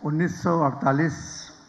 1948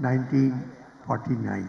1949।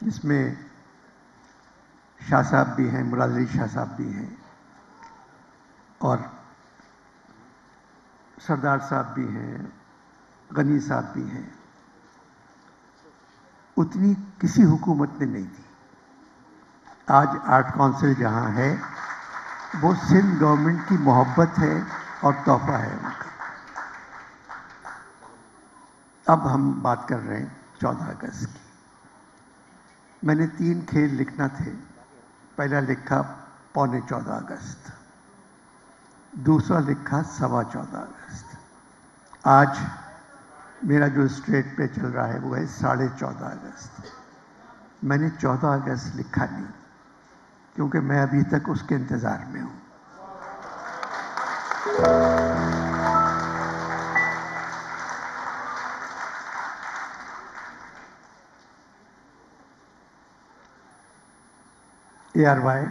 جس میں شاہ صاحب بھی ہیں، مراد علی شاہ صاحب بھی ہیں، اور سردار صاحب بھی ہیں، غنی صاحب بھی ہیں، اتنی کسی حکومت نے نہیں دی۔ آج آرٹ کونسل جہاں ہے وہ سندھ گورنمنٹ کی محبت ہے اور تحفہ ہے ان کا۔ اب ہم بات کر رہے ہیں 14 اگست کی۔ میں نے 3 کھیل لکھنا تھے۔ پہلا لکھا 14.25 اگست، دوسرا لکھا 14.25 اگست، آج میرا جو اسٹریٹ پہ چل رہا ہے وہ ہے 14.5 اگست۔ میں نے 14 اگست لکھا نہیں کیونکہ میں ابھی تک اس کے انتظار میں ہوں۔ ARY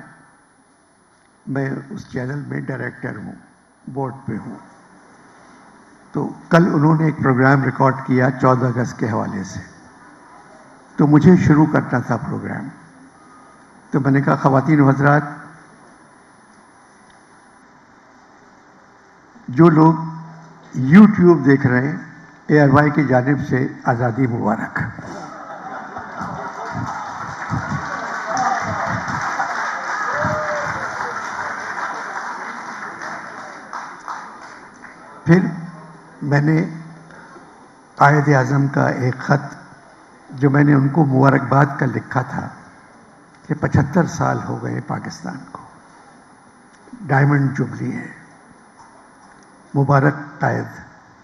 میں اس چینل میں ڈائریکٹر ہوں، بورڈ پہ ہوں۔ تو کل انہوں نے ایک پروگرام ریکارڈ کیا 14 اگست کے حوالے سے، تو مجھے شروع کرنا تھا پروگرام۔ تو میں نے کہا خواتین و حضرات، جو لوگ یوٹیوب دیکھ رہے ہیں، ARY کی جانب سے آزادی مبارک۔ پھر میں نے قائد اعظم کا ایک خط جو میں نے ان کو مبارکباد کا لکھا تھا کہ 75 سال ہو گئے پاکستان کو، ڈائمنڈ جبلی ہے، مبارک قائد،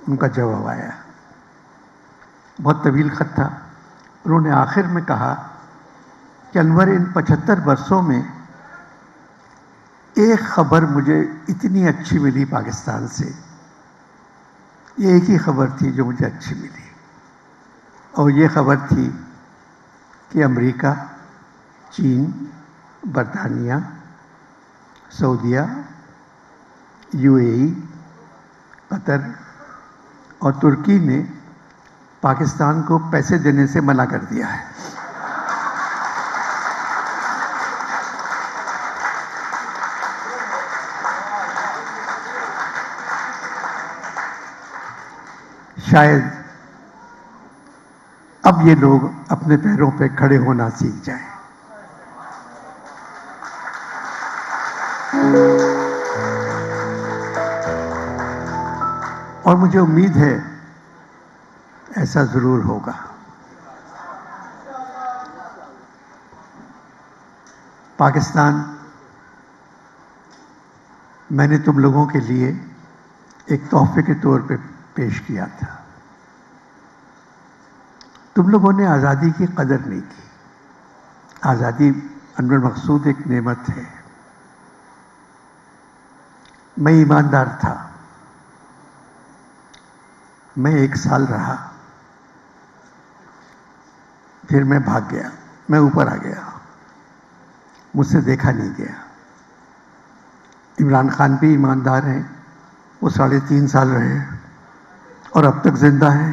ان کا جواب آیا۔ بہت طویل خط تھا۔ انہوں نے آخر میں کہا کہ انور، ان 75 برسوں میں ایک خبر مجھے اتنی اچھی ملی پاکستان سے، یہ ایک ہی خبر تھی جو مجھے اچھی ملی، اور یہ خبر تھی کہ امریکہ، چین، برطانیہ، سعودیہ، UAE، قطر اور ترکی نے پاکستان کو پیسے دینے سے منع کر دیا ہے۔ شاید اب یہ لوگ اپنے پیروں پہ کھڑے ہونا سیکھ جائیں۔ اور مجھے امید ہے ایسا ضرور ہوگا۔ پاکستان میں نے تم لوگوں کے لیے ایک تحفے کے طور پہ پیش کیا تھا۔ تم لوگوں نے آزادی کی قدر نہیں کی۔ آزادی انور مقصود ایک نعمت ہے۔ میں ایماندار تھا، میں 1 سال رہا، پھر میں بھاگ گیا، میں اوپر آ گیا، مجھ سے دیکھا نہیں گیا۔ عمران خان بھی ایماندار ہیں، وہ 3.5 سال رہے اور اب تک زندہ ہیں۔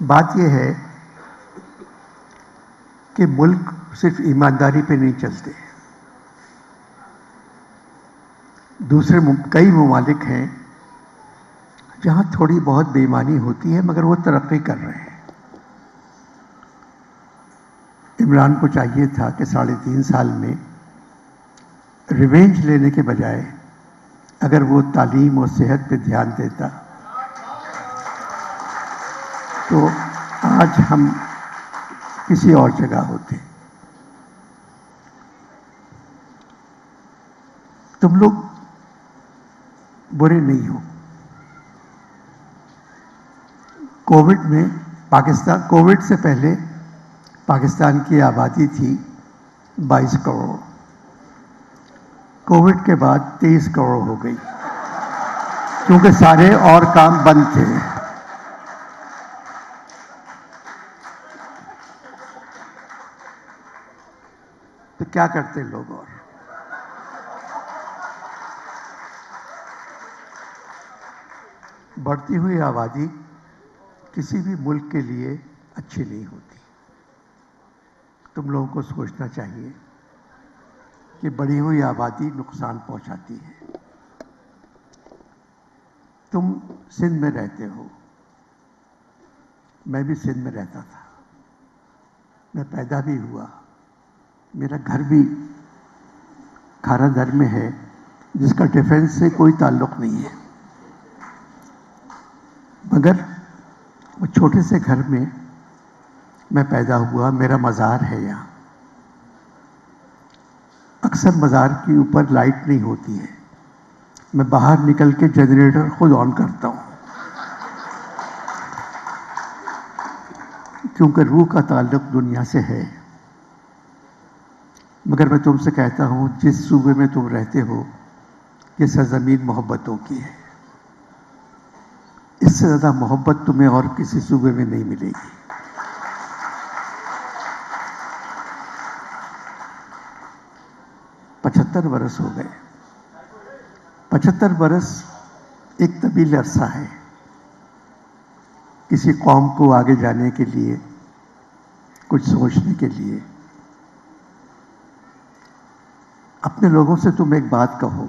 بات یہ ہے کہ ملک صرف ایمانداری پہ نہیں چلتے۔ دوسرے کئی ممالک ہیں جہاں تھوڑی بہت بے ایمانی ہوتی ہے مگر وہ ترقی کر رہے ہیں۔ عمران کو چاہیے تھا کہ 3.5 سال میں ریونج لینے کے بجائے اگر وہ تعلیم اور صحت پہ دھیان دیتا تو آج ہم کسی اور جگہ ہوتے۔ تم لوگ برے نہیں ہو۔ کووڈ سے پہلے پاکستان کی آبادی تھی 22 کروڑ، کووڈ کے بعد 23 کروڑ ہو گئی کیونکہ سارے اور کام بند تھے۔ تو کیا کرتے لوگ؟ اور بڑھتی ہوئی آبادی کسی بھی ملک کے لیے اچھی نہیں ہوتی. تم لوگوں کو سوچنا چاہیے کہ بڑھی ہوئی آبادی نقصان پہنچاتی ہے. تم سندھ میں رہتے ہو، میں بھی سندھ میں رہتا تھا، میں پیدا بھی ہوا، میرا گھر بھی کھارا در میں ہے جس کا ڈیفنس سے کوئی تعلق نہیں ہے، مگر وہ چھوٹے سے گھر میں میں پیدا ہوا. میرا مزار ہے یہاں. اکثر مزار کے اوپر لائٹ نہیں ہوتی ہے، میں باہر نکل کے جنریٹر خود آن کرتا ہوں کیونکہ روح کا تعلق دنیا سے ہے. مگر میں تم سے کہتا ہوں جس صوبے میں تم رہتے ہو یہ سرزمین محبتوں کی ہے. اس سے زیادہ محبت تمہیں اور کسی صوبے میں نہیں ملے گی. پچہتر برس ہو گئے. 75 برس ایک طویل عرصہ ہے کسی قوم کو آگے جانے کے لیے، کچھ سوچنے کے لیے. اپنے لوگوں سے تم ایک بات کہو،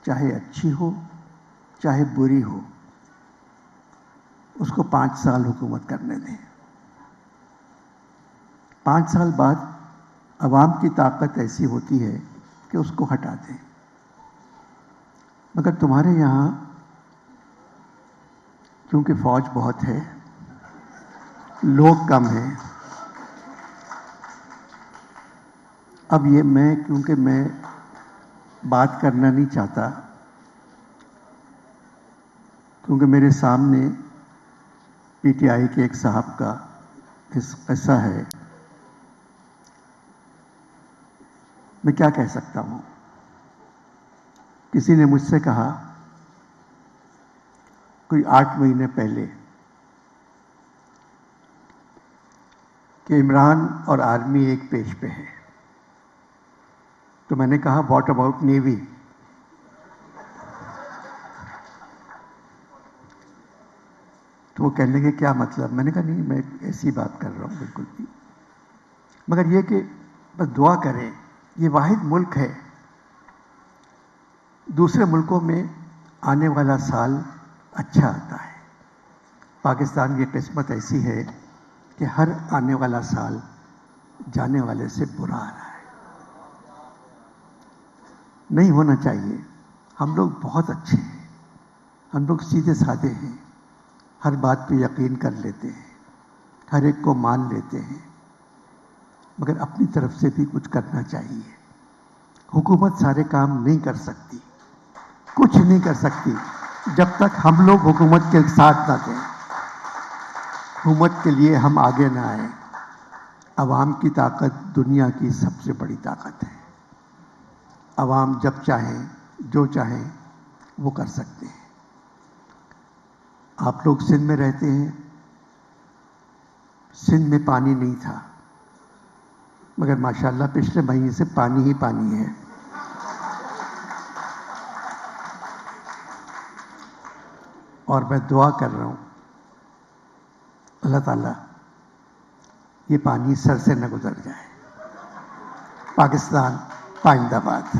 چاہے اچھی ہو چاہے بری ہو، اس کو 5 سال حکومت کرنے دیں. 5 سال بعد عوام کی طاقت ایسی ہوتی ہے کہ اس کو ہٹا دیں. مگر تمہارے یہاں کیونکہ فوج بہت ہے، لوگ کم ہیں. اب یہ کیونکہ میں بات کرنا نہیں چاہتا، کیونکہ میرے سامنے پی ٹی آئی کے ایک صاحب کا قصہ ہے. میں کیا کہہ سکتا ہوں؟ کسی نے مجھ سے کہا کوئی 8 مہینے پہلے کہ عمران اور آرمی ایک پیج پہ ہے. تو میں نے کہا واٹ اباؤٹ نیوی؟ تو وہ کہنے لگے کیا مطلب؟ میں نے کہا نہیں، میں ایسی بات کر رہا ہوں بالکل بھی. مگر یہ کہ بس دعا کریں. یہ واحد ملک ہے، دوسرے ملکوں میں آنے والا سال اچھا آتا ہے. پاکستان کی قسمت ایسی ہے کہ ہر آنے والا سال جانے والے سے برا آ رہا ہے. نہیں ہونا چاہیے. ہم لوگ بہت اچھے ہیں، ہم لوگ سیدھے سادے ہیں، ہر بات پہ یقین کر لیتے ہیں، ہر ایک کو مان لیتے ہیں. مگر اپنی طرف سے بھی کچھ کرنا چاہیے. حکومت سارے کام نہیں کر سکتی، کچھ نہیں کر سکتی جب تک ہم لوگ حکومت کے ساتھ نہ دیں، حکومت کے لیے ہم آگے نہ آئیں. عوام کی طاقت دنیا کی سب سے بڑی طاقت ہے. عوام جب چاہیں جو چاہیں وہ کر سکتے ہیں. آپ لوگ سندھ میں رہتے ہیں، سندھ میں پانی نہیں تھا، مگر ماشاءاللہ پچھلے مہینے سے پانی ہی پانی ہے. اور میں دعا کر رہا ہوں اللہ تعالیٰ یہ پانی سر سے نہ گزر جائے. پاکستان پائندہ باد.